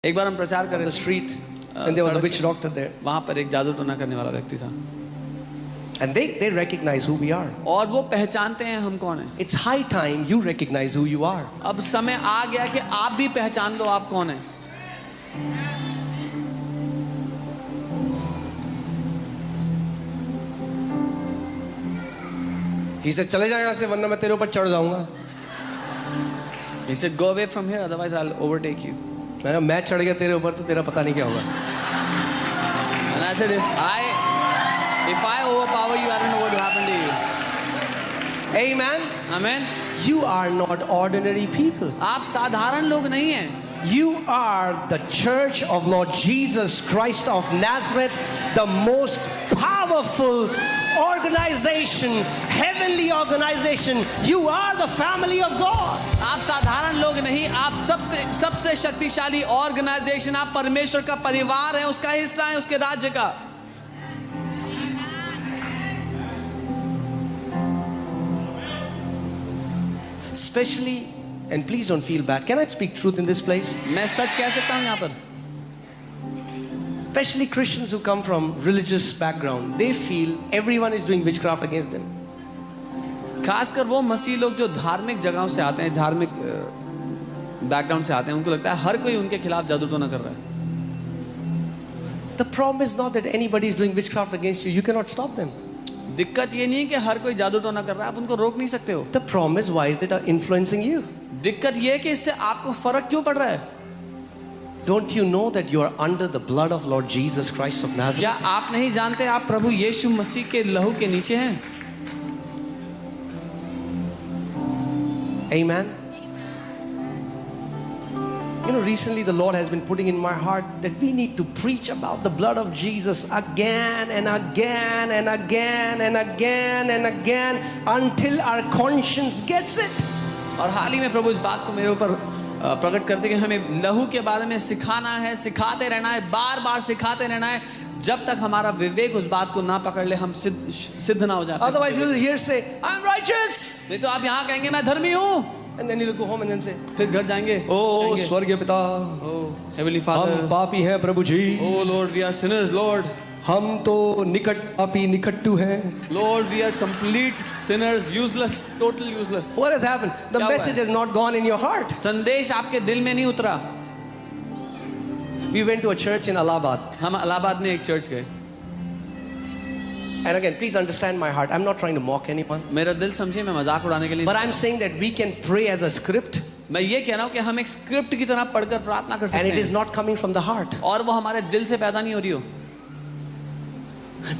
एक बार हम प्रचार कर on रहे the थे, street, and there was a witch doctor there, वहां पर एक जादू टोना करने वाला व्यक्ति था and they recognize who we are. और वो पहचानते हैं हम कौन है। It's high time you recognize who you are. अब समय आ गया कि आप भी पहचान लो आप कौन है। He said, चले जाए यहाँ से वरना मैं तेरे ऊपर चढ़ जाऊंगा। He said, go away from here, otherwise I'll overtake you. मैं चढ़ गया तेरे ऊपर तो तेरा पता नहीं क्या होगा। And I said, if I overpower you, I don't know what will happen to you. Amen. Amen. You are not ordinary people. आप साधारण लोग नहीं हैं। You are the church of Lord Jesus Christ of Nazareth, the most powerful organization, heavenly organization. You are the family of God. आप साधारण लोग नहीं, आप सबसे शक्तिशाली ऑर्गेनाइजेशन, आप परमेश्वर का परिवार हैं, उसका हिस्सा हैं, उसके राज्य का। Especially, and please don't feel bad. Can I speak truth in this place? मैं सच कह सकता हूँ यहाँ पर। Especially Christians who come from religious background, they feel everyone is doing witchcraft against them. खासकर वो मसीह लोग जो धार्मिक जगहों से आते हैं, धार्मिक बैकग्राउंड से आते हैं, उनको लगता है हर कोई उनके खिलाफ जादू टोना कर रहा है। The problem is not that anybody is doing witchcraft against you. You cannot stop them. दिक्कत ये नहीं है कि हर कोई जादू टोना कर रहा है, आप उनको रोक नहीं सकते हो। The problem is why is it influencing you? दिक्कत ये है कि इससे आपको फर्क क्यों पड़ रहा है। Don't you know that you are under the blood of Lord Jesus Christ of Nazareth? क्या आप नहीं जानते आप प्रभु यीशु मसीह के लहू के नीचे हैं। Amen. You know, recently the Lord has been putting in my heart that we need to preach about the blood of Jesus again and again and again and again and again until our conscience gets it. और हाल ही में प्रभु इस बात को मेरे ऊपर प्रकट करते कि हमें लहू के बारे में सिखाना है, सिखाते रहना है, बार बार सिखाते रहना है, जब तक हमारा विवेक उस बात को ना पकड़ ले हम सिद्ध ना हो जाते। Otherwise you will hear say, I'm righteous. नहीं तो आप यहाँ कहेंगे मैं धर्मी हूँ, And then you'll go home and then say, फिर घर जाएंगे, Oh स्वर्गीय पिता, Oh heavenly Father, हम पापी हैं प्रभु जी, Oh Lord we are sinners Lord, हम तो निकट पापी निकट्टू हैं। Lord we are complete sinners, useless, total useless. What has happened? The क्या हुआ message है? has not gone in your heart. संदेश आपके दिल में नहीं उतरा। We went to a church in Allahabad. हम इलाहाबाद में एक चर्च गए। And again, please understand my heart. I'm not trying to mock anyone. मेरा दिल समझे, मैं मजाक उड़ाने के लिए। But I'm saying that we can pray as a script. मैं ये कह रहा हूँ कि हम एक स्क्रिप्ट की तरह पढ़कर प्रार्थना कर सकते And it is हैं not coming from the heart. और वो हमारे दिल से पैदा नहीं हो रही हो।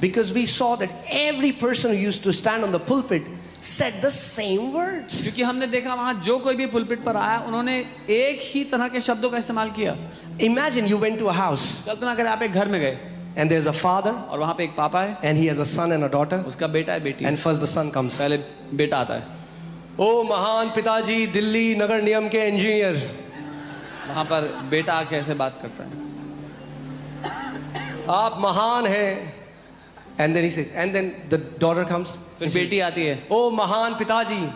Because we saw that every person who used to stand on the pulpit said the same words. क्योंकि हमने देखा वहाँ जो कोई भी पुलपिट पर आया उन्होंने एक ही तरह के शब्दों का इस्तेमाल किया। Imagine you went to a house. कल्पना करें आप एक घर में गए And there's a father. और वहाँ पे एक पापा है, And he has a son and a daughter. उसका बेटा है, बेटी है। And first the son comes. पहले बेटा आता है। ओ महान पिताजी दिल्ली नगर निगम के इंजीनियर। वहाँ पर बेटा आके ऐसे बात करता है, आप महान हैं। And then he says, and then the daughter comes. फिर बेटी आती है, ओ महान पिताजी,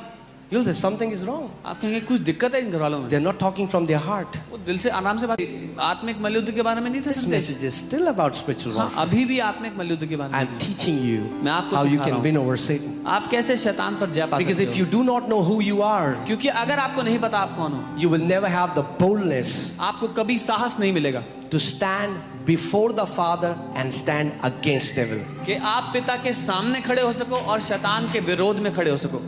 you'll say something is wrong. आप कहेंगे कुछ दिक्कत है इन घर वालों में। They're not talking from their heart. वो दिल से आराम से बात, आत्मिक मल्लयुद्ध के बारे में नहीं था This संदेश। message is still about spiritual हाँ, warfare. अभी भी आत्मिक मल्लयुद्ध के बारे में I'm teaching you मैं आपको how you सिखा रहा can हूँ। win over Satan. आप कैसे शैतान पर जय पा Because सकते if हो। you do not know who you are, क्योंकि अगर आपको नहीं पता आप कौन हो, you will never have the boldness आपको कभी साहस नहीं मिलेगा to stand before the Father and stand against devil. कि आप पिता के सामने खड़े हो सको और शैतान के विरोध में खड़े हो सको।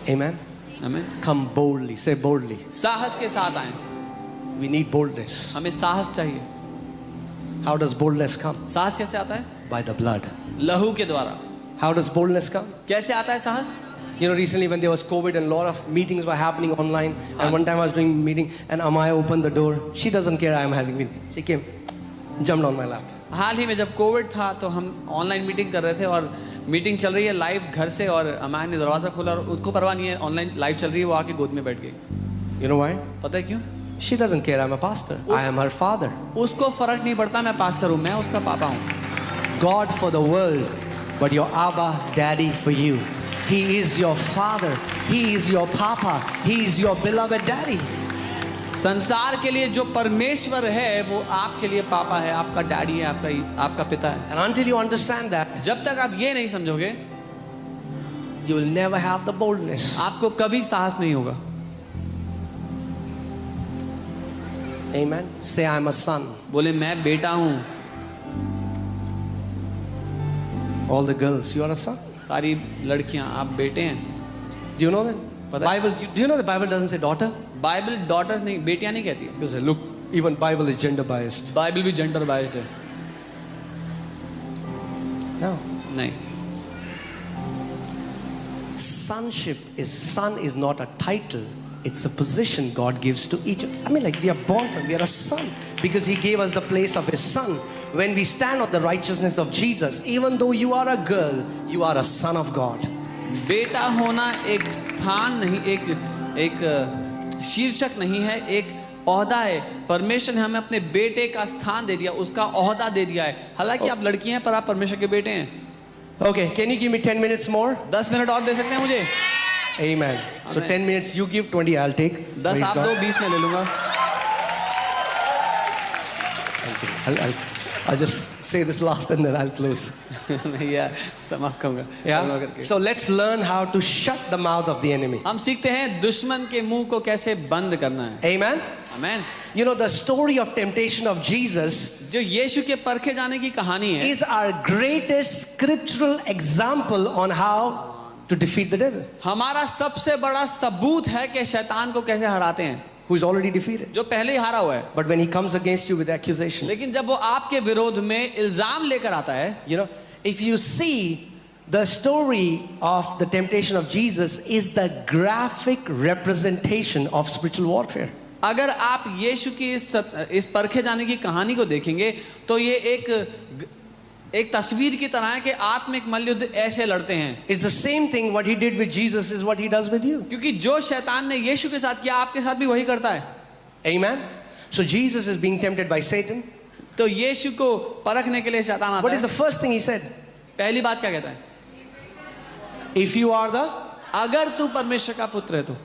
Amen. हमें Come boldly. Say boldly. साहस के साथ आए, We need boldness. हमें साहस चाहिए। How does boldness come? साहस कैसे आता है? By the blood. लहू के द्वारा। How does boldness come? कैसे आता है साहस? You know, recently when there was COVID and a lot of meetings were happening online, and one time I was doing a meeting and Amaya opened the door. She doesn't care I am having meeting. She came, jumped on my lap. हाल ही में जब Covid था तो हम online meeting कर रहे थे और meeting चल रही है लाइव घर से और अमाया ने दरवाजा खोला और उसको परवाह नहीं है, ऑनलाइन लाइव चल रही है, वो आके गोद में बैठ गई। You know why? पता है क्यों? She doesn't care I'm a pastor. I am her father. उसको फर्क नहीं पड़ता मैं पास्टर हूँ, मैं उसका पापा हूँ। God for the world but your Abba Daddy for you. He is your father. He is your papa. He is your beloved daddy. संसार के लिए जो परमेश्वर है वो आपके लिए पापा है, आपका डैडी है, आपका पिता है। And until you understand that, जब तक आप ये नहीं समझोगे, you will never have the boldness. आपको कभी साहस नहीं होगा। Amen. Say, I'm a son. बोले मैं बेटा हूँ। All the girls, you are a son. सारी लड़कियां आप बेटे हैं। Do you know that? पता है? Bible. Do you know the Bible doesn't say daughter? Bible daughters नहीं, बेटियां नहीं कहती है। Because look, even Bible is gender biased. Bible भी जेंडर बाइस्ड है। No. नहीं, Son is not a title. It's a position God gives to each. I mean, like we are born from, we are a son because He gave us the place of His son. When we stand on the righteousness of Jesus, even though you are a girl, you are a son of God. बेटा होना एक स्थान नहीं, एक शीर्षक नहीं है, एक ओहदा है। परमेश्वर ने हमें अपने बेटे का स्थान दे दिया, उसका ओहदा दे दिया है। हालांकि आप लड़की हैं पर आप परमेश्वर के बेटे हैं। Okay, can you give me 10 minutes more? 10 minute और दे सकते हैं मुझे? Amen. So 10 minutes you give, 20 I'll take. 10 आप दो, 20 मैं ले लूंगा। I'll just say this last and then I'll close. मैं यह समाप्त करूंगा। Yeah. So let's learn how to shut the mouth of the enemy. हम सीखते हैं दुश्मन के मुंह को कैसे बंद करना है। Amen. Amen. You know, the story of temptation of Jesus जो यीशु के परखे जाने की कहानी है, is our greatest scriptural example on how to defeat the devil, हमारा सबसे बड़ा सबूत है कि शैतान को कैसे हराते हैं, who is already defeated. जो पहले ही हारा हुआ है। But when he comes against you with accusation, लेकिन जब वो आपके विरोध में इल्जाम लेकर आता है, you know, if you see the story of the temptation of Jesus is the graphic representation of spiritual warfare. अगर आप यीशु की इस परखे जाने की कहानी को देखेंगे तो ये एक तस्वीर की तरह है कि आत्मिक मल्लयुद्ध ऐसे लड़ते हैं। It's the same thing what he did with Jesus is what he does with you. क्योंकि जो शैतान ने यीशु के साथ किया आपके साथ भी वही करता है। Amen. So Jesus is being tempted by Satan. तो यीशु को परखने के लिए शैतान आता What is है। the first thing he said? पहली बात क्या कहता है? If you are the अगर तू परमेश्वर का पुत्र है तो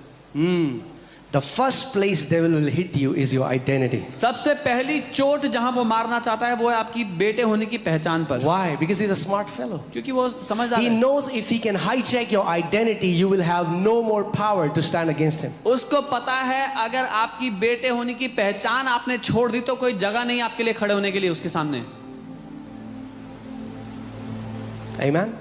the first place devil will hit you is your identity. सबसे पहली चोट जहां वो मारना चाहता है वो है आपकी बेटे होने की पहचान पर। Why? Because he's a smart fellow. क्योंकि वो समझदार He है। knows if he can hijack your identity, you will have no more power to stand against him. उसको पता है अगर आपकी बेटे होने की पहचान आपने छोड़ दी तो कोई जगह नहीं आपके लिए खड़े होने के लिए उसके सामने। Amen.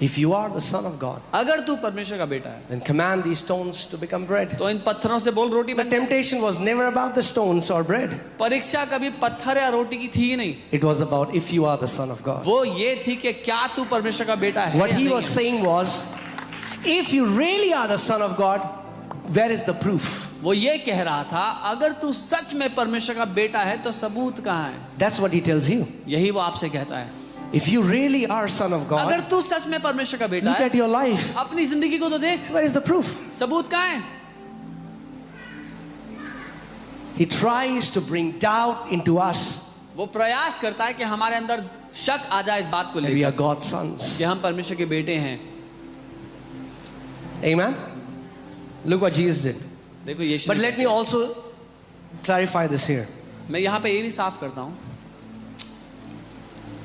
If you are the son of God, अगर तू परमेश्वर का बेटा है then command these stones to become bread. तो इन पत्थरों से बोल रोटी The बन। temptation was never about the stones or bread. परीक्षा कभी पत्थर या रोटी की थी ही नहीं, It was about if you are the son of God. वो ये थी कि क्या तू परमेश्वर का बेटा है What या he नहीं was है। saying was, if you really are the son of God, where is the proof? वो ये कह रहा था अगर तू सच में परमेश्वर का बेटा है तो सबूत कहाँ है। That's what he tells you. यही वो आपसे कहता है। If you really are son of अगर God, तू सच में परमेश्वर का बेटा look है at your life. अपनी जिंदगी को तो देख, Where is the proof? सबूत कहाँ है। He tries to bring doubt into us. वो प्रयास करता है कि हमारे अंदर शक आ जाए इस बात को We are लेकर God's sons. कि हम परमेश्वर के बेटे हैं। Amen. Look what Jesus did. देखो यीशु But ने let me also clarify this here. मैं यहाँ पे ये भी साफ करता हूँ,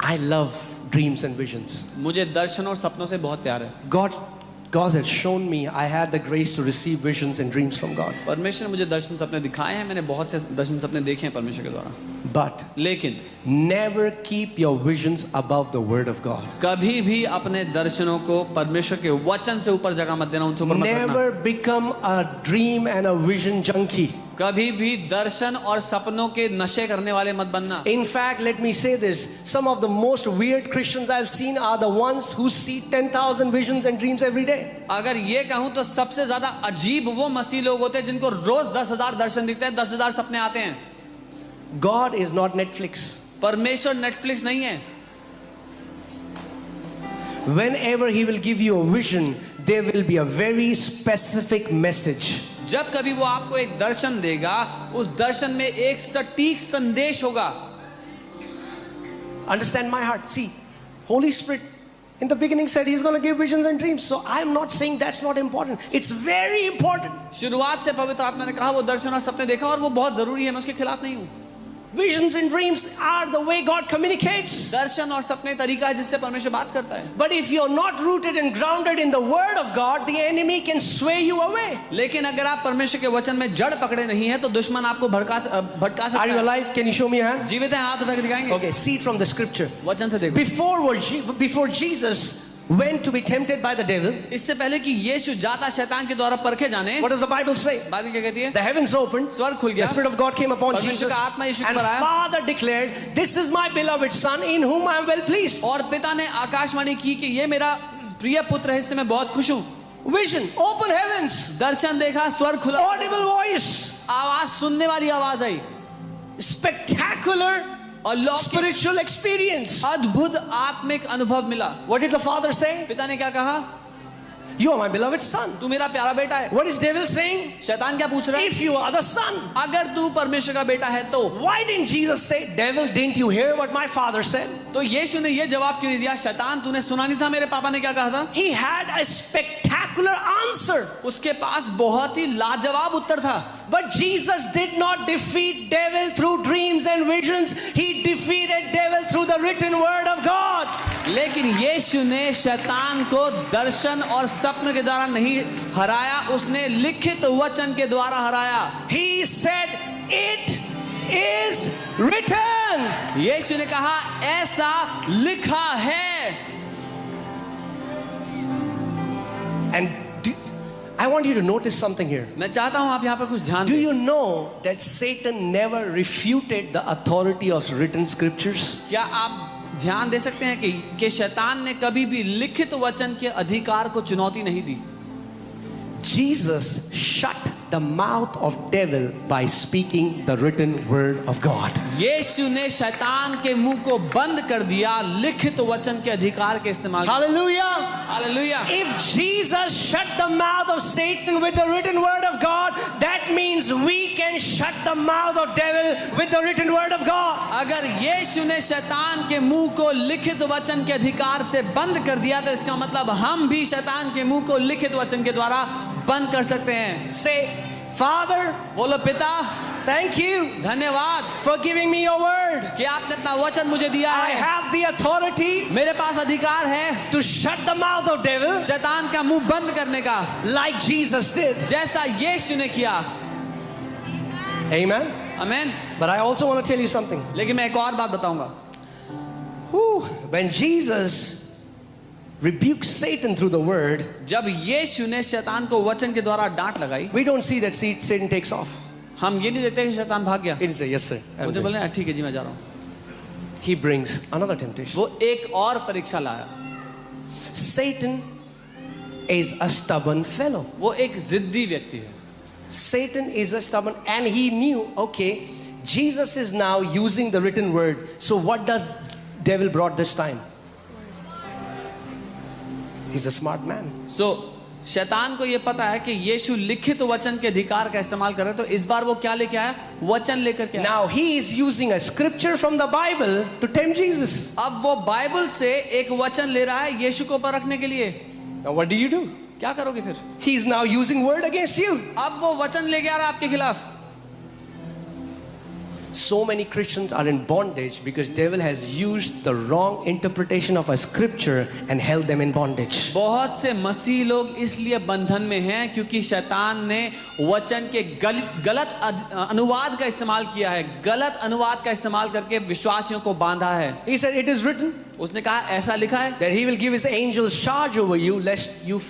I love dreams and visions. मुझे दर्शन और सपनों से बहुत प्यार है। God has shown me I had the grace to receive visions and dreams from God. परमेश्वर ने मुझे दर्शन सपने दिखाए हैं, मैंने बहुत से दर्शन सपने देखे हैं परमेश्वर के द्वारा। But लेकिन never keep your visions above the word of God. कभी भी अपने दर्शनों को परमेश्वर के वचन से ऊपर जगह मत देना, उनसे ऊपर मत रखना। Never become a dream and a vision junkie. कभी भी दर्शन और सपनों के नशे करने वाले मत बनना। In fact, let me say this. Some of the most weird Christians I've seen are the ones who see 10,000 visions and dreams every day. अगर ये कहूँ तो सबसे ज्यादा अजीब वो मसीह लोग होते हैं जिनको रोज 10,000 दर्शन दिखते हैं, 10,000 सपने आते हैं। God is not Netflix. परमेश्वर नेटफ्लिक्स नहीं है। Whenever He will give you a vision, there will be a very specific message. जब कभी वो आपको एक दर्शन देगा, उस दर्शन में एक सटीक संदेश होगा। Understand my heart. See, Holy Spirit In the beginning said he's going to give visions and dreams. So I'm not saying that's not important. It's very important. शुरुआत से पवित्र आत्मा ने कहा वो दर्शन और सपने देखा और वो बहुत जरूरी है, मैं उसके खिलाफ नहीं हूँ। Visions and dreams are the way God communicates. दर्शन और सपने तरीका है जिससे परमेश्वर बात करता है। But if you're not rooted and grounded in the word of God, the enemy can sway you away. लेकिन अगर आप परमेश्वर के वचन में जड़ पकड़े नहीं है तो दुश्मन आपको भटका सकता Are you है। alive? Can you show me your hand? जीवित हैं, हाथ उठा के दिखाएंगे। Okay, see it from the scripture. वचन से देखो। Before Jesus went to be tempted by the devil, इससे पहले कि यीशु जाता शैतान के द्वारा परखे जाने, what does the Bible say? Bible क्या कहती है? The heavens opened, स्वर्ग खुल the गया, Spirit of God came upon परमेश्वर Jesus, का आत्मा यीशु and पर आया, Father declared, "This is my beloved Son, in whom I am well pleased." और पिता ने आकाशवाणी की कि ये मेरा प्रिय पुत्र है, इससे मैं बहुत खुश हूँ। Vision, open heavens, दर्शन देखा, स्वर्ग खुला, audible voice, आवाज सुनने वाली आवाज आई, spectacular अलौकिक spiritual experience. अद्भुत आत्मिक अनुभव मिला। What did the Father say? पिता ने क्या कहा? You are my beloved Son. तू मेरा प्यारा बेटा है। What is devil saying? शैतान क्या पूछ रहा है? If you are the Son. अगर तू परमेश्वर का बेटा है तो। Why didn't Jesus say, "Devil, didn't you hear what my Father said?" तो यीशु ने ये जवाब क्यों नहीं दिया? शैतान तूने सुना नहीं था मेरे पापा ने क्या कहा था? He had a spectacular answer. उसके पास बहुत ही लाजवाब उत्तर था। But Jesus did not defeat devil through dreams and visions. He defeated devil through the written word of God. लेकिन यीशु ने शैतान को दर्शन और स्वप्न के द्वारा नहीं हराया, उसने लिखित वचन के द्वारा हराया। He said, "It is written." यीशु ने कहा ऐसा लिखा है। And I want you to notice something here. मैं चाहता हूं आप यहां पर कुछ ध्यान Do दें। you know that Satan never refuted the authority of written scriptures? क्या आप ध्यान दे सकते हैं कि शैतान ने कभी भी लिखित वचन के अधिकार को चुनौती नहीं दी? Jesus shut the mouth of devil by speaking the written word of God. यीशु ने शैतान के मुंह को बंद कर दिया लिखित वचन के अधिकार के इस्तेमाल। Hallelujah. Hallelujah. If Jesus shut the mouth of Satan with the written word of God, that means we can shut the mouth of devil with the written word of God. अगर यीशु ने शैतान के मुंह को लिखित वचन के अधिकार से बंद कर दिया तो इसका मतलब हम भी शैतान के मुंह को लिखित वचन के द्वारा बंद कर सकते हैं। Say, Father, बोलो पिता, thank you धन्यवाद for giving me your word. कि आपने इतना वचन मुझे दिया I है। have the authority मेरे पास अधिकार है to shut the mouth of devil शैतान का मुंह बंद करने का, like Jesus did. जैसा यीशु ने किया। Amen. आमीन। But I also want to tell you something. लेकिन मैं एक और बात बताऊंगा। When Jesus rebuked Satan through the word, जब यीशु ने शैतान को वचन के द्वारा डांट लगाई, we don't see that Satan takes off. हम ये नहीं देखते कि शैतान भाग गया। He didn't say, "Yes, sir." I'm मुझे going." बोले ठीक है जी मैं जा रहा हूँ। He brings another temptation. वो एक और परीक्षा लाया। Satan is a stubborn fellow. वो एक जिद्दी व्यक्ति है। Satan is a stubborn, and he knew, okay, Jesus is now using the written word. So what does devil brought this time? He's a smart man. So शैतान को ये पता है कि यीशु लिखित वचन के अधिकार का इस्तेमाल कर रहे, तो इस बार वो क्या लेके आया? वचन लेकर के आया। Now he is using a scripture from the Bible to tempt Jesus. अब वो बाइबल से एक वचन ले रहा है यीशु को परखने के लिए। Now what do? क्या करोगे फिर? He is now using word against you. अब वो वचन लेके आ रहा है आपके खिलाफ। So many Christians are in bondage because devil has used the wrong interpretation of a scripture and held them in bondage. बहुत से मसीह लोग इसलिए बंधन में हैं क्योंकि शैतान ने वचन के गलत अनुवाद का इस्तेमाल किया है, गलत अनुवाद का इस्तेमाल करके विश्वासियों को बांधा है। He said, "It is written उसने कहा ऐसा लिखा है that he will give his angels charge over you lest you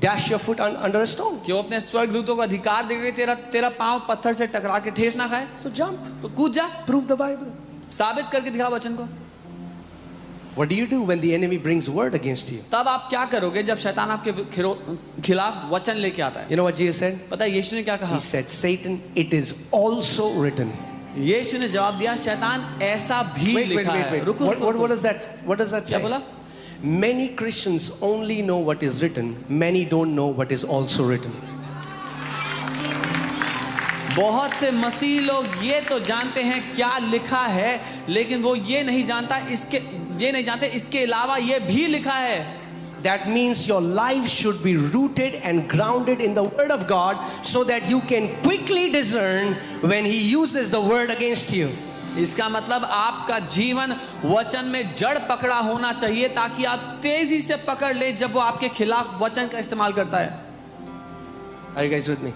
dash your foot under a stone." कि वो अपने स्वर्गदूतों को अधिकार देंगे तेरा पांव पत्थर से टकरा के ठेस ना खाए। So jump, तो कूद जा, prove the Bible. साबित करके दिखा वचन को। What do you do when the enemy brings word against you? तब आप क्या करोगे जब शैतान आपके खिलाफ वचन लेके आता है? You know what Jesus said? पता है यीशु ने क्या कहा? He said, "Satan, it is also written." यीशु ने जवाब दिया शैतान ऐसा भी लिखा है। रुको, What does that? What does that क्या say? बोला? Many Christians only know what is written. Many don't know what is also written. बहुत से मसीह लोग ये तो जानते हैं क्या लिखा है, लेकिन वो ये नहीं जानता इसके ये नहीं जानते इसके अलावा ये भी लिखा है। That means your life should be rooted and grounded in the Word of God so that you can quickly discern when He uses the Word against you. इसका मतलब आपका जीवन वचन में जड़ पकड़ा होना चाहिए ताकि आप तेजी से पकड़ ले जब वो आपके खिलाफ वचन का इस्तेमाल करता है। Are you guys with me?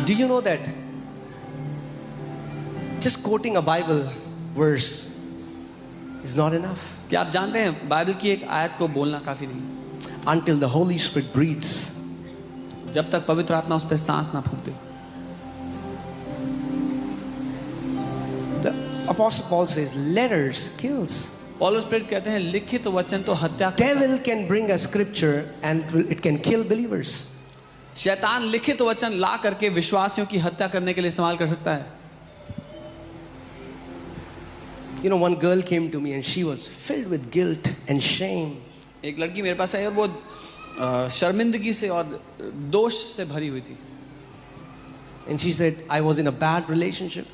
Do you know that just quoting a Bible verse is not enough? क्या आप जानते हैं बाइबल की एक आयत को बोलना काफी नहीं, Until the Holy Spirit breathes. जब तक पवित्र आत्मा उस पर सांस ना फूंक दे। The Apostle Paul says, letters kills. पौलुस प्रेरित कहते हैं लिखित वचन तो हत्या करता है। Devil can bring a scripture and it can kill believers. शैतान लिखित वचन ला करके विश्वासियों की हत्या करने के लिए इस्तेमाल कर सकता है। You know, one girl came to me and she was filled with guilt and shame. एक लड़की मेरे पास आई और वो शर्मिंदगी से और दोष से भरी हुई थी। And she said, I was in a bad relationship.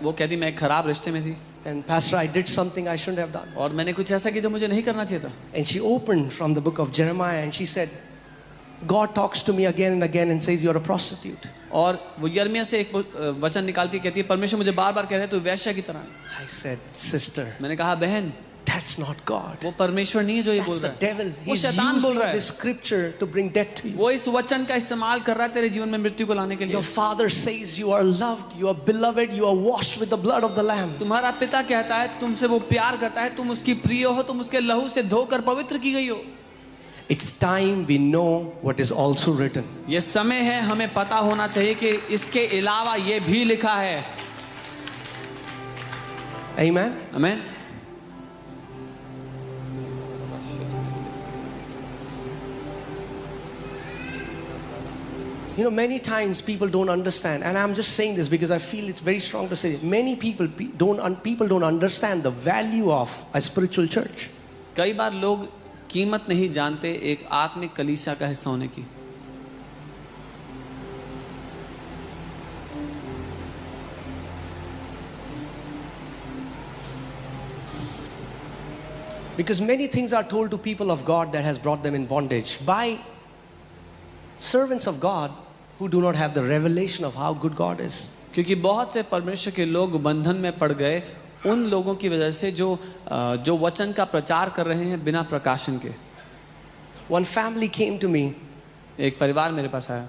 वो कहती मैं एक खराब रिश्ते में थी And Pastor, I did something I shouldn't have done. और मैंने कुछ ऐसा किया जो मुझे नहीं करना चाहिए था। And she opened from the book of Jeremiah and she said, God talks to me again and again and says, you're a prostitute. और वो यिर्मयाह से एक वचन निकालती कहती है परमेश्वर मुझे बार बार कह रहे हैं तू वैश्या की तरह है। I said, sister, मैंने कहा बहन that's not God. वो परमेश्वर नहीं है जो ये बोल That's रहा the है, devil. वो He's शैतान बोल using रहा है। this scripture to bring death to you. वो इस वचन का इस्तेमाल कर रहा है तेरे जीवन में मृत्यु को लाने के लिए। Your father says you are loved, you are beloved, you are washed with the blood of the Lamb. तुम्हारा पिता कहता है तुमसे वो प्यार करता है, तुम उसकी प्रिय हो, तुम उसके लहू से धोकर पवित्र की गई हो। It's time we know what is also written. ये समय है हमें पता होना चाहिए कि इसके अलावा ये भी लिखा है। Amen. आमीन। You know, many times people don't understand, and I'm just saying this because I feel it's very strong to say it. Many people don't understand the value of a spiritual church. कई बार लोग कीमत नहीं जानते एक आत्मिक कलीसिया का हिस्सा होने की। Because many things are told to people of God that has brought them in bondage by servants of God who do not have the revelation of how good God is. क्योंकि बहुत से परमेश्वर के लोग बंधन में पड़ गए उन लोगों की वजह से जो वचन का प्रचार कर रहे हैं बिना प्रकाशन के। One family came to me, एक परिवार मेरे पास आया,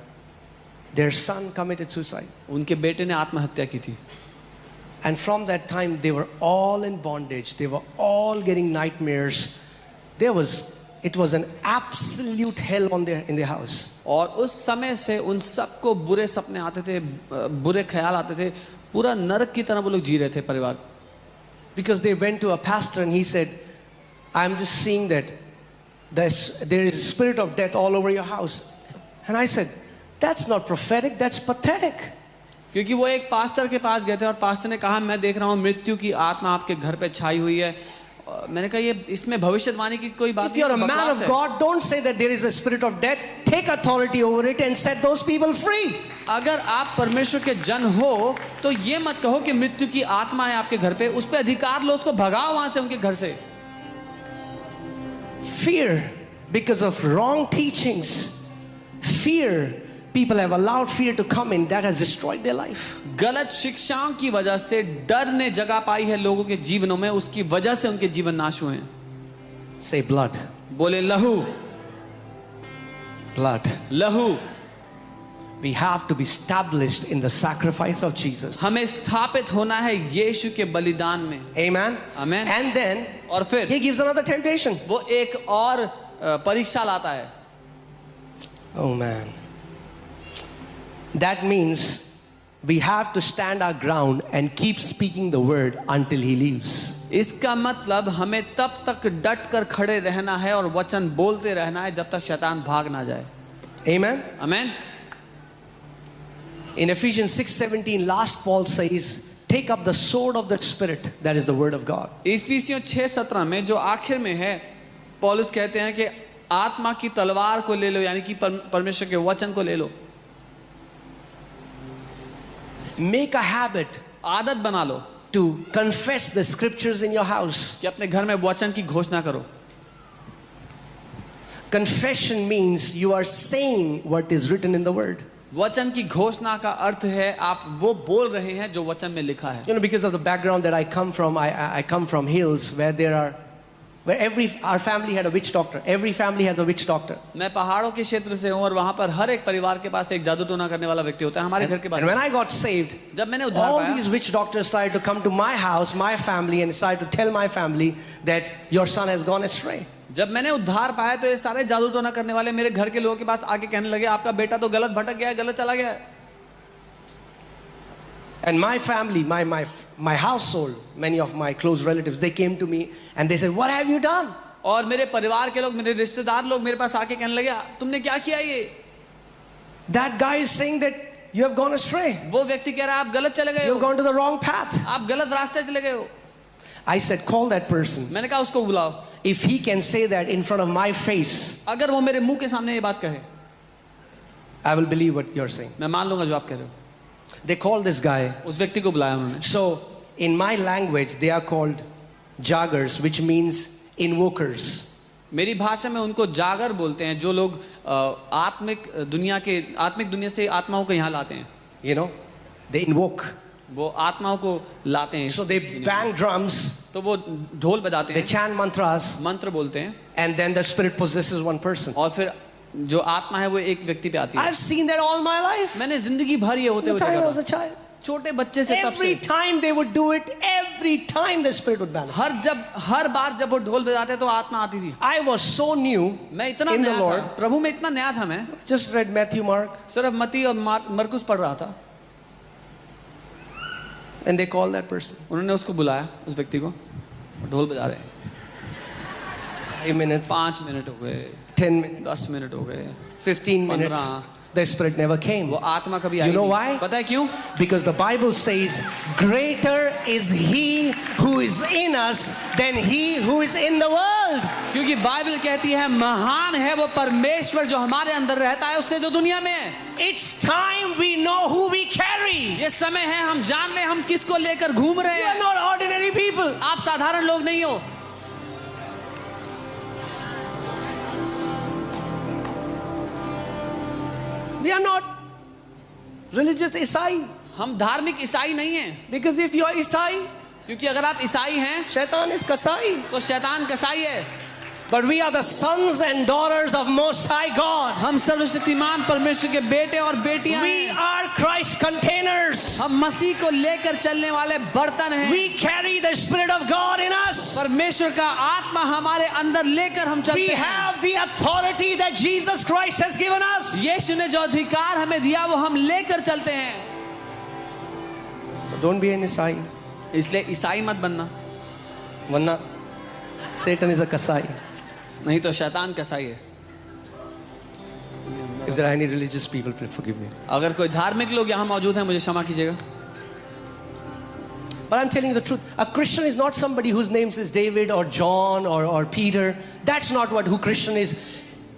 their son committed suicide. उनके बेटे ने आत्महत्या की थी And from that time, they were all in bondage. They were all getting nightmares. It was an absolute hell in their house. और उस समय से उन सबको बुरे सपने आते थे, बुरे ख्याल आते थे, पूरा नरक की तरह वो लोग जी रहे थे परिवार। Because they went to a pastor and he said, I'm just seeing that there is a spirit of death all over your house. And I said, that's not prophetic, that's pathetic. क्योंकि वो एक pastor के पास गए थे और pastor ने कहा मैं देख रहा हूँ मृत्यु की आत्मा आपके घर पे छाई हुई है। मैंने कहा ये इसमें भविष्यवाणी की कोई बात If you're a नहीं, man of God, don't say that there is a spirit of death. Take authority over it and set those people free. अगर आप परमेश्वर के जन हो तो ये मत कहो कि मृत्यु की आत्मा है आपके घर पे, उस पे अधिकार लो, उसको भगाओ वहां से उनके घर से। Fear because of wrong teachings. Fear. People have allowed fear to come in, that has destroyed their life. गलत शिक्षाओं की वजह से डर ने जगह पाई है लोगों के जीवनों में, उसकी वजह से उनके जीवन नाश हुए हैं। Say blood. बोले लहू, Blood. लहू। We have to be established in the sacrifice of Jesus. हमें स्थापित होना है यीशु के बलिदान में। Amen. Amen. And then और फिर he gives another temptation. वो एक और परीक्षा लाता है। Oh man. That means we have to stand our ground and keep speaking the word until he leaves. इसका मतलब हमें तब तक डट कर खड़े रहना है और वचन बोलते रहना है जब तक शैतान भाग ना जाए। Amen. आमीन। In Ephesians 6:17, last Paul says, take up the sword of the Spirit, that is the word of God. इफिसियों 6:17 में जो आखिर में है पौलुस कहते हैं कि आत्मा की तलवार को ले लो, यानी कि परमेश्वर के वचन को ले लो। Make a habit आदत बना लो to confess the scriptures in your house. कि अपने घर में वचन की घोषणा करो. Confession means you are saying what is written in the word. वचन की घोषणा का अर्थ है आप वो बोल रहे हैं जो वचन में लिखा है. You know, because of the background that I come from, I come from hills where our family had a witch doctor. Every family has a witch doctor. मैं पहाड़ों के क्षेत्र से हूँ और वहाँ पर हर एक परिवार के पास एक जादू टोना करने वाला व्यक्ति होता है. हमारे घर के पास. And when I got saved, जब मैंने उद्धार all पाया, these witch doctors started to come to my house, my family, and started to tell my family that your son has gone astray. जब मैंने उद्धार पाया तो ये सारे जादू टोना करने वाले मेरे घर के लोगों के पास आके कहने लगे आपका बेटा तो गलत भटक गया है, गलत चला गया है. And my family, my household, many of my close relatives, they came to me and they said, "What have you done?" और मेरे परिवार के लोग, मेरे रिश्तेदार लोग मेरे पास आके कहने लगे तुमने क्या किया ये? That guy is saying that you have gone astray. वो व्यक्ति कह रहा है आप गलत चले गए You हो. have gone to the wrong path. आप गलत रास्ते चले गए हो. I said, call that person. मैंने कहा उसको बुलाओ. If he can say that in front of my face, अगर वो मेरे मुंह के सामने ये बात कहे, I will believe what you're saying. मैं मान लूंगा जो आप कह रहे हो. They called this guy. उस व्यक्ति को बुलाया उन्होंने. So in my language, they are called jagars, which means invokers. मेरी भाषा में उनको जागर बोलते हैं जो लोग आत्मिक दुनिया से आत्माओं को यहाँ लाते हैं. You know, they invoke. वो आत्माओं को लाते हैं. So they bang drums. तो वो ढोल बजाते They हैं, chant mantras, मंत्र बोलते हैं, and then the spirit possesses one person. और फिर जो आत्मा है वो एक व्यक्ति पे आती है. I've seen that all my life. मैंने जिंदगी भर ये होते The हुए time I देखा was a था. child. छोटे बच्चे से तब Every से time they would do it, every time the spirit would manifest. हर बार जब वो ढोल बजाते तो आत्मा आती थी. I was so new मैं इतना in the नया Lord. था, प्रभु में इतना नया था. मैं Just read Matthew, Mark, सिर्फ मत्ती और मरकुस पढ़ रहा था. and they called that person. उन्होंने उसको बुलाया, उस व्यक्ति को. ढोल बजा रहे हैं. 5 minutes, 5 मिनट हो गए, 10 minutes, 10 मिनट हो गए, 15 minutes. 15. The spirit never came. वो आत्मा कभी आई You know नहीं. why? पता है क्यों? Because the Bible says, greater is he who is in us than he who is in the world. क्योंकि बाइबल कहती है महान है वो परमेश्वर जो हमारे अंदर रहता है उससे जो दुनिया में है. It's time we know who we carry. ये समय है हम जान ले हम किसको लेकर घूम रहे We are हैं. not ordinary people. आप साधारण लोग नहीं हो. We are not religious Isai. हम धार्मिक ईसाई नहीं हैं. Because if you are Isai, क्योंकि अगर आप ईसाई हैं Shaitan is Kasai. तो शैतान कसाई है. But we are the sons and daughters of Most High God. हम सर्वशक्तिमान परमेश्वर के बेटे और बेटियां We हैं. are Christ containers. हम मसीह को लेकर चलने वाले बर्तन हैं. We carry the Spirit of God in us. परमेश्वर का आत्मा हमारे अंदर लेकर हम We चलते हैं. have the authority that Jesus Christ has given us. यीशु ने जो अधिकार हमें दिया वो हम लेकर चलते हैं. So don't be an Isai. इसलिए ईसाई मत बनना, Vanna, Satan is a Kasai. नहीं तो शैतान कसाई है. If there are any religious people, please forgive me. अगर कोई धार्मिक लोग यहाँ मौजूद हैं मुझे क्षमा कीजिएगा. But I'm telling you the truth. A Christian is not somebody whose name is David or John or Peter. That's not who Christian is.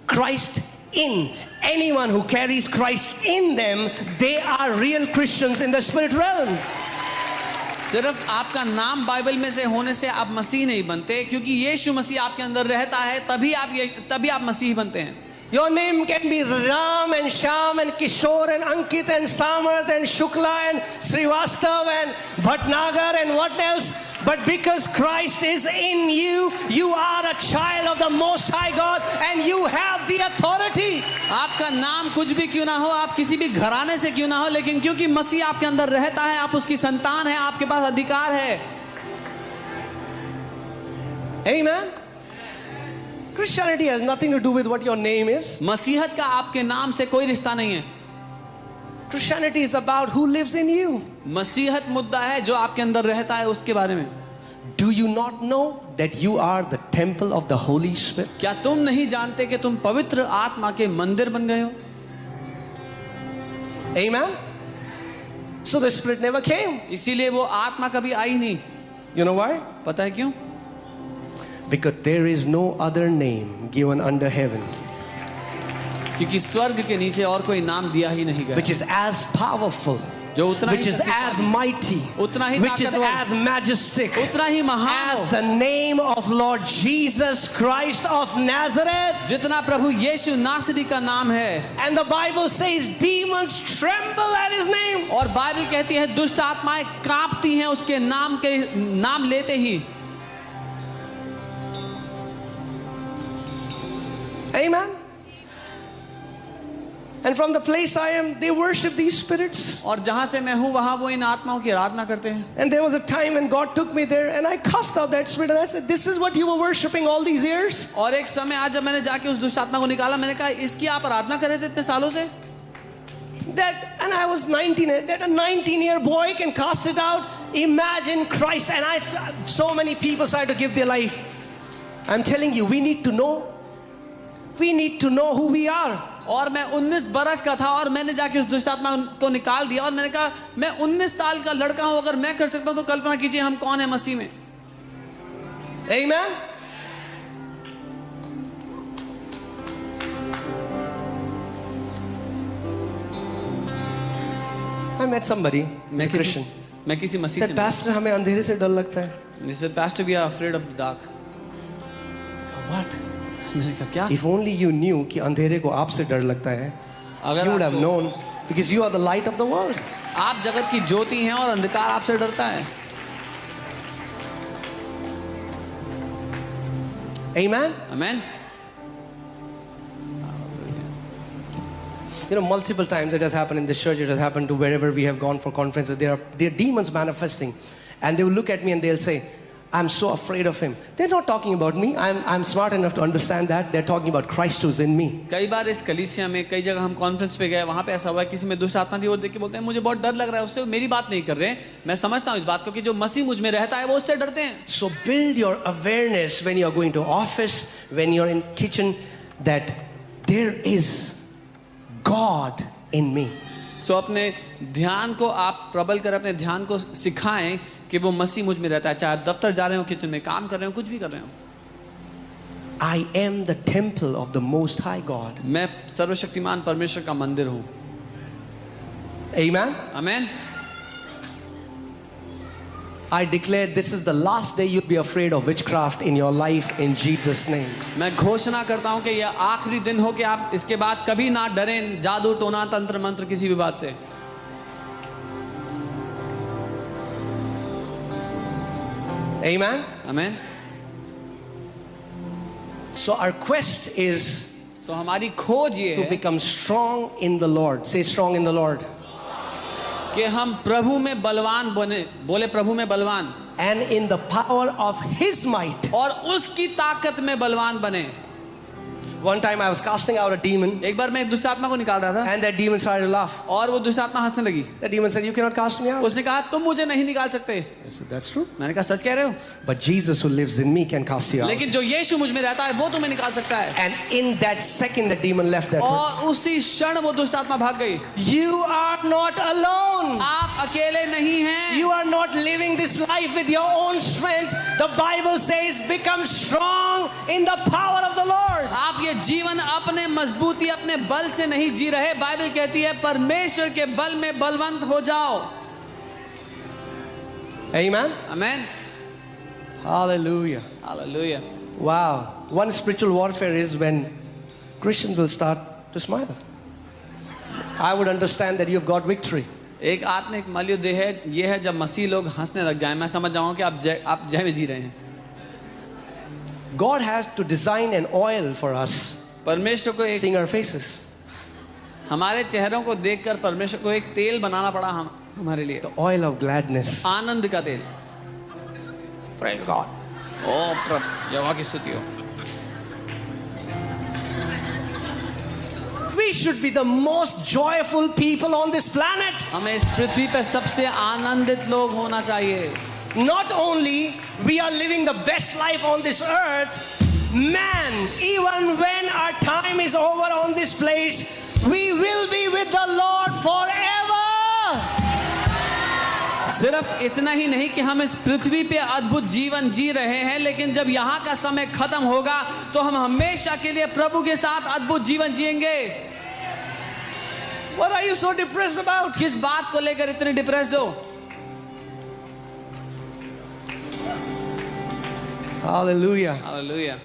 Christ in. Anyone who carries Christ in them, they are real Christians in the spirit realm. सिर्फ आपका नाम Bible में से होने से आप मसीह नहीं बनते, क्योंकि यीशु मसीह आपके अंदर रहता है तभी आप मसीह बनते हैं. Your name can be Ram and Sham and Kishore and Ankit and Samarth and Shukla and Srivastav and Bhatnagar and what else? But because Christ is in you, you are a child of the Most High God and you have the authority. आपका नाम कुछ भी क्यों ना हो, आप किसी भी घराने से क्यों ना हो, लेकिन क्योंकि मसीह आपके अंदर रहता है, आप उसकी संतान हैं, आपके पास अधिकार है. Amen. Christianity has nothing to do with what your name is. मसीहत का आपके नाम से कोई रिश्ता नहीं है. Christianity is about who lives in you. मसीहत मुद्दा है जो आपके अंदर रहता है उसके बारे में. Do you not know that you are the temple of the Holy Spirit? क्या तुम नहीं जानते कि तुम पवित्र आत्मा के मंदिर बन गए हो? Amen. So the Spirit never came. इसीलिए वो आत्मा कभी आई नहीं. You know why? पता है क्यों? Because there is no other name given under heaven क्योंकि स्वर्ग के नीचे और कोई नाम दिया ही नहीं गया which is as powerful जो उतना which he is as mighty, उतना ही which is ताकतवर, as majestic उतना ही महान as हो, the name of Lord Jesus Christ of Nazareth. जितना प्रभु यीशु नासरी का नाम है. And the Bible says demons tremble at his name. और बाइबल कहती है दुष्ट आत्माएं कांपती हैं उसके नाम लेते ही. Amen. And from the place I am, they worship these spirits. और जहां से मैं हूं वहां वो इन आत्माओं की आराधना करते हैं. And there was a time when God took me there and I cast out that spirit and I said, this is what you were worshiping all these years? और एक समय आज जब मैंने जाके उस दुष्ट आत्मा को निकाला, मैंने कहा इसकी आप आराधना कर रहे थे इतने सालों से. And I was 19, that a 19-year boy can cast it out. Imagine Christ. And so many people started to give their life. I'm telling you, we need to know who we are. और मैं 19 बरस का था और मैंने जाके उस दुष्ट आत्मा को निकाल दिया और मैंने कहा मैं 19 साल का लड़का हूं, अगर मैं कर सकता हूं तो कल्पना कीजिए हम कौन है मसीह में. Amen. I met somebody, a Christian. मैं किसी मसीह Said, से Pastor, हमें अंधेरे से डर लगता है. He said, Pastor, we are afraid of the dark. What? मैंने कहा क्या? If only you knew कि अंधेरे को आपसे डर लगता है, अगर you would have आपको- known, because you are the light of the world. आप जगत की ज्योति हैं और अंधकार आपसे डरता है. Amen. Amen. You know, multiple times it has happened in this church, it has happened to wherever we have gone for conferences. There are demons manifesting, and they will look at me and they'll say, I'm so afraid of him. They're not talking about me. I'm smart enough to understand that. They're talking about Christ who's in me. कई बार इस कलीसिया में कई जगह हम conference पे गए, वहां पे ऐसा हुआ किसी में दुष्ट आत्मा थी, वो देख के बोलते हैं मुझे बहुत डर लग रहा है उससे. मेरी बात नहीं कर रहे हैं, मैं समझता हूँ इस बात को कि जो मसीह मुझ में रहता है वो उससे डरते हैं. So build your awareness when you're going to office, when you're in kitchen, that there is God in me. सो अपने ध्यान को आप प्रबल कर अपने ध्यान को सिखाएं कि वो मसीह मुझ में रहता है. चाहे आप दफ्तर जा रहे हो, किचन में काम कर रहे हो, कुछ भी कर रहे हो. I am the temple of the Most High God. मैं सर्वशक्तिमान परमेश्वर का मंदिर हूँ. Amen. Amen. I declare this is the last day you'll be afraid of witchcraft in your life in Jesus' name. मैं घोषणा करता हूँ कि यह आखिरी दिन हो कि आप इसके बाद कभी ना डरें जादू टोना तंत्र मंत्र किसी भी बात से. Amen. Amen. So our quest is सो हमारी खोज ये to है become strong in the Lord. Say strong in the Lord. कि हम प्रभु में बलवान बने. बोले प्रभु में बलवान. And in the power of His might. और उसकी ताकत में बलवान बने. One time I was casting out a demon एक बार मैं एक दुष्ट आत्मा को निकाल रहा था and that demon started to laugh. और वो दुष्ट आत्मा हंसने लगी. The demon said, you cannot cast me out. उसने कहा तुम मुझे नहीं निकाल सकते. I said, that's true. मैंने कहा सच कह रहे हो. But Jesus who lives in me can cast you out. लेकिन जो यीशु मुझ में रहता है वो तुम्हें निकाल सकता है. And in that second the demon left that room. और उसी क्षण वो दुष्ट आत्मा भाग गई. You are not alone. आप अकेले नहीं हैं. You are not living this life with your own strength. The Bible says become strong in the power of the Lord. आप ये जीवन अपने मजबूती अपने बल से नहीं जी रहे. बाइबल कहती है परमेश्वर के बल में बलवंत हो जाओ. Amen. Amen. Hallelujah. Hallelujah. Wow. One spiritual warfare is when Christians will start to smile. I would understand that you have got victory. एक आत्मिक मलयुद्ध है ये है जब मसीह लोग हंसने लग जाएं. मैं समझ जाऊं कि आप जय में जी रहे हैं. God has to design an oil for us. परमेश्वर को एक Seeing our faces. हमारे चेहरों को देखकर परमेश्वर को एक तेल बनाना पड़ा हमारे लिए. The oil of gladness. आनंद का तेल. Praise God. ओ प्रभु यहोवा की स्तुति हो. We should be the most joyful people on this planet. हमें इस पृथ्वी पर सबसे आनंदित लोग होना चाहिए. Not only we are living the best life on this earth, man, even when our time is over on this place, we will be with the Lord forever. सिर्फ इतना ही नहीं कि हम इस पृथ्वी पे अद्भुत जीवन जी रहे हैं, लेकिन जब यहाँ का समय खत्म होगा तो हम हमेशा के लिए प्रभु के साथ अद्भुत जीवन जिएंगे. What are you so depressed about? किस बात को लेकर इतने डिप्रेस्ड हो? Hallelujah. हालेलुया।